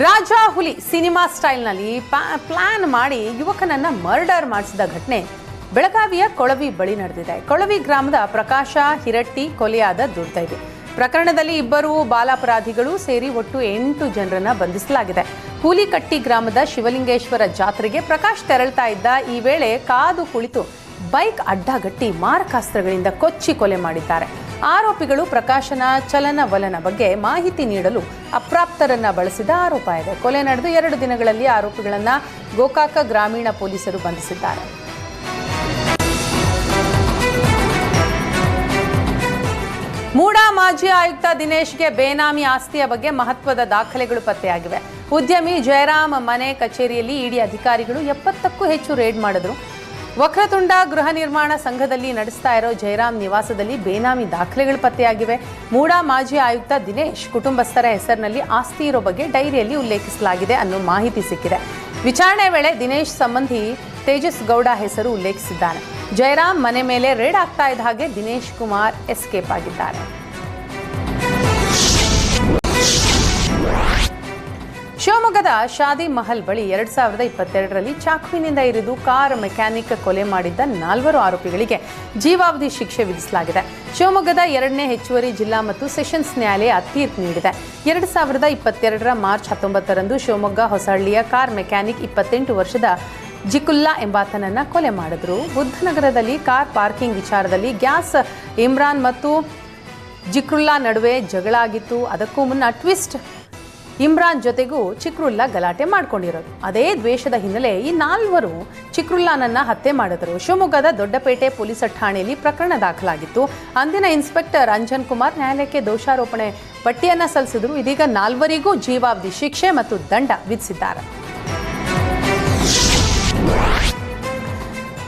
ರಾಜ ಹುಲಿ cinema ಸ್ಟೈಲ್ನಲ್ಲಿ plan ಮಾಡಿ ಯುವಕನನ್ನ murder ಮಾಡಿಸಿದ ಘಟನೆ ಬೆಳಗಾವಿಯ ಕೊಳವಿ ಬಳಿ ನಡೆದಿದೆ. ಕೊಳವಿ ಗ್ರಾಮದ ಪ್ರಕಾಶ ಹಿರಟ್ಟಿ ಕೊಲೆಯಾದ ದುರ್ದೈವಿ ಪ್ರಕರಣದಲ್ಲಿ ಇಬ್ಬರು ಬಾಲಾಪರಾಧಿಗಳು ಸೇರಿ ಒಟ್ಟು 8 ಜನರನ್ನ ಬಂಧಿಸಲಾಗಿದೆ. ಹುಲಿಕಟ್ಟಿ ಗ್ರಾಮದ ಶಿವಲಿಂಗೇಶ್ವರ ಜಾತ್ರೆಗೆ ಪ್ರಕಾಶ್ ತೆರಳುತ್ತಾ ಇದ್ದ ಈ ವೇಳೆ ಕಾದು ಕುಳಿತು ಬೈಕ್ ಅಡ್ಡಗಟ್ಟಿ ಮಾರಕಾಸ್ತ್ರಗಳಿಂದ ಕೊಚ್ಚಿ ಕೊಲೆ ಮಾಡಿದ್ದಾರೆ. ಆರೋಪಿಗಳು ಪ್ರಕಾಶನ ಚಲನವಲನ ಬಗ್ಗೆ ಮಾಹಿತಿ ನೀಡಲು ಅಪ್ರಾಪ್ತರನ್ನ ಬಳಸಿದ ಆರೋಪ ಇದೆ. ಕೊಲೆ ನಡೆದು 2 ದಿನಗಳಲ್ಲಿ ಆರೋಪಿಗಳನ್ನ ಗೋಕಾಕ ಗ್ರಾಮೀಣ ಪೊಲೀಸರು ಬಂಧಿಸಿದ್ದಾರೆ. ಮೂಡಾ ಮಾಜಿ ಆಯುಕ್ತ ದಿನೇಶ್ಗೆ ಬೇನಾಮಿ ಆಸ್ತಿಯ ಬಗ್ಗೆ ಮಹತ್ವದ ದಾಖಲೆಗಳು ಪತ್ತೆಯಾಗಿವೆ. ಉದ್ಯಮಿ ಜಯರಾಮ್ ಮನೆ ಕಚೇರಿಯಲ್ಲಿ ಇಡಿ ಅಧಿಕಾರಿಗಳು 70ಕ್ಕೂ ಹೆಚ್ಚು ರೇಡ್ ಮಾಡಿದ್ರು. ವಕ್ರತುಂಡ ಗೃಹ ನಿರ್ಮಾಣ ಸಂಘದಲ್ಲಿ ನಡೆಸ್ತಾ ಇರೋ ಜಯರಾಮ್ ನಿವಾಸದಲ್ಲಿ ಬೇನಾಮಿ ದಾಖಲೆಗಳು ಪತ್ತೆಯಾಗಿವೆ. ಮೂಡಾ ಮಾಜಿ ಆಯುಕ್ತ ದಿನೇಶ್ ಕುಟುಂಬಸ್ಥರ ಹೆಸರಿನಲ್ಲಿ ಆಸ್ತಿ ಇರೋ ಬಗ್ಗೆ ಡೈರಿಯಲ್ಲಿ ಉಲ್ಲೇಖಿಸಲಾಗಿದೆ ಅನ್ನೋ ಮಾಹಿತಿ ಸಿಕ್ಕಿದೆ. ವಿಚಾರಣೆ ವೇಳೆ ದಿನೇಶ್ ಸಂಬಂಧಿ ತೇಜಸ್ ಗೌಡ ಹೆಸರು ಉಲ್ಲೇಖಿಸಿದ್ದಾನೆ. ಜಯರಾಮ್ ಮನೆ ಮೇಲೆ ರೇಡ್ ಆಗ್ತಾ ಇದ್ದ ಹಾಗೆ ದಿನೇಶ್ ಕುಮಾರ್ ಎಸ್ಕೇಪ್ ಆಗಿದ್ದಾರೆ. ಶಿವಮೊಗ್ಗದ ಶಾದಿ ಮಹಲ್ ಬಳಿ 2022ರಲ್ಲಿ ಚಾಕುವಿನಿಂದ ಇರಿದು ಕಾರ್ ಮೆಕ್ಯಾನಿಕ್ ಕೊಲೆ ಮಾಡಿದ್ದ 4 ಆರೋಪಿಗಳಿಗೆ ಜೀವಾವಧಿ ಶಿಕ್ಷೆ ವಿಧಿಸಲಾಗಿದೆ. ಶಿವಮೊಗ್ಗದ 2ನೇ ಹೆಚ್ಚುವರಿ ಜಿಲ್ಲಾ ಮತ್ತು ಸೆಷನ್ಸ್ ನ್ಯಾಯಾಲಯ ತೀರ್ಪು ನೀಡಿದೆ. 2022ರ ಮಾರ್ಚ್ 19ರಂದು ಶಿವಮೊಗ್ಗ ಹೊಸಹಳ್ಳಿಯ ಕಾರ್ ಮೆಕ್ಯಾನಿಕ್ 28 ವರ್ಷದ ಜಿಕುಲ್ಲಾ ಎಂಬಾತನನ್ನ ಕೊಲೆ ಮಾಡಿದ್ರು. ಬುದ್ಧನಗರದಲ್ಲಿ ಕಾರ್ ಪಾರ್ಕಿಂಗ್ ವಿಚಾರದಲ್ಲಿ ಗ್ಯಾಸ್ ಇಮ್ರಾನ್ ಮತ್ತು ಜಿಕ್ರುಲ್ಲಾ ನಡುವೆ ಜಗಳ ಆಗಿತ್ತು. ಅದಕ್ಕೂ ಮುನ್ನ ಟ್ವಿಸ್ಟ್ ಇಮ್ರಾನ್ ಜೊತೆಗೂ ಚಿಕ್ರುಲ್ಲಾ ಗಲಾಟೆ ಮಾಡ್ಕೊಂಡಿರೋದು. ಅದೇ ದ್ವೇಷದ ಹಿನ್ನೆಲೆ ಈ 4 ಚಿಕ್ರುಲ್ಲಾನನ್ನ ಹತ್ಯೆ ಮಾಡಿದರು. ಶಿವಮೊಗ್ಗದ ದೊಡ್ಡಪೇಟೆ ಪೊಲೀಸ್ ಠಾಣೆಯಲ್ಲಿ ಪ್ರಕರಣ ದಾಖಲಾಗಿತ್ತು. ಅಂದಿನ ಇನ್ಸ್ಪೆಕ್ಟರ್ ಅಂಜನ್ ಕುಮಾರ್ ನ್ಯಾಯಾಲಯಕ್ಕೆ ದೋಷಾರೋಪಣೆ ಪಟ್ಟಿಯನ್ನ ಸಲ್ಲಿಸಿದ್ರು. ಇದೀಗ 4 ಜೀವಾವಧಿ ಶಿಕ್ಷೆ ಮತ್ತು ದಂಡ ವಿಧಿಸಿದ್ದಾರೆ.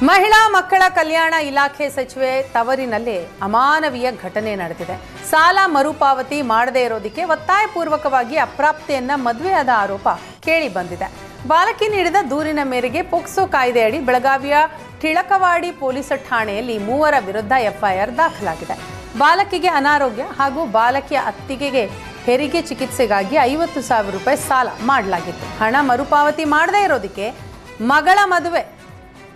ಮಹಿಳಾ ಮಕ್ಕಳ ಕಲ್ಯಾಣ ಇಲಾಖೆ ಸಚಿವೆ ತವರಿನಲ್ಲಿ ಅಮಾನವೀಯ ಘಟನೆ ನಡೆದಿದೆ. ಸಾಲ ಮರುಪಾವತಿ ಮಾಡದೇ ಇರೋದಕ್ಕೆ ಒತ್ತಾಯಪೂರ್ವಕವಾಗಿ ಅಪ್ರಾಪ್ತೆಯನ್ನ ಮದುವೆಯಾದ ಆರೋಪ ಕೇಳಿ ಬಂದಿದೆ. ಬಾಲಕಿ ನೀಡಿದ ದೂರಿನ ಮೇರೆಗೆ ಪೋಕ್ಸೋ ಕಾಯ್ದೆಯಡಿ ಬೆಳಗಾವಿಯ ಟಿಳಕವಾಡಿ ಪೊಲೀಸ್ ಠಾಣೆಯಲ್ಲಿ 3 ವಿರುದ್ಧ ಎಫ್ಐಆರ್ ದಾಖಲಾಗಿದೆ. ಬಾಲಕಿಗೆ ಅನಾರೋಗ್ಯ ಹಾಗೂ ಬಾಲಕಿಯ ಅತ್ತಿಗೆಗೆ ಹೆರಿಗೆ ಚಿಕಿತ್ಸೆಗಾಗಿ 50,000 ರೂಪಾಯಿ ಸಾಲ ಮಾಡಲಾಗಿತ್ತು. ಹಣ ಮರುಪಾವತಿ ಮಾಡದೇ ಇರೋದಕ್ಕೆ ಮಗಳ ಮದುವೆ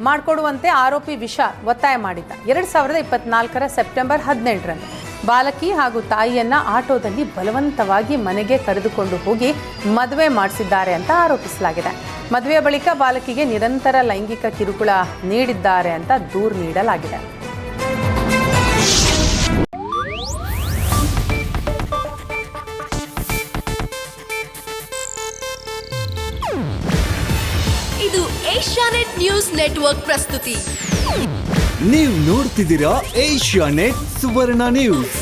ಮಾಡಿಕೊಡುವಂತೆ ಆರೋಪಿ ವಿಶಾಲ್ ಒತ್ತಾಯ ಮಾಡಿದ್ದ. 2024ರ ಸೆಪ್ಟೆಂಬರ್ 18ರಂದು ಬಾಲಕಿ ಹಾಗೂ ತಾಯಿಯನ್ನ ಆಟೋದಲ್ಲಿ ಬಲವಂತವಾಗಿ ಮನೆಗೆ ಕರೆದುಕೊಂಡು ಹೋಗಿ ಮದುವೆ ಮಾಡಿಸಿದ್ದಾರೆ ಅಂತ ಆರೋಪಿಸಲಾಗಿದೆ. ಮದುವೆಯ ಬಳಿಕ ಬಾಲಕಿಗೆ ನಿರಂತರ ಲೈಂಗಿಕ ಕಿರುಕುಳ ನೀಡಿದ್ದಾರೆ ಅಂತ ದೂರು ನೀಡಲಾಗಿದೆ. ಇದು ಏಷ್ಯಾನೆಟ್ ನ್ಯೂಸ್ ನೆಟ್ವರ್ಕ್ ಪ್ರಸ್ತುತಿ. ನೀವು ನೋಡ್ತಿದ್ದೀರಾ ಏಷ್ಯಾನೆಟ್ ಸುವರ್ಣ ನ್ಯೂಸ್.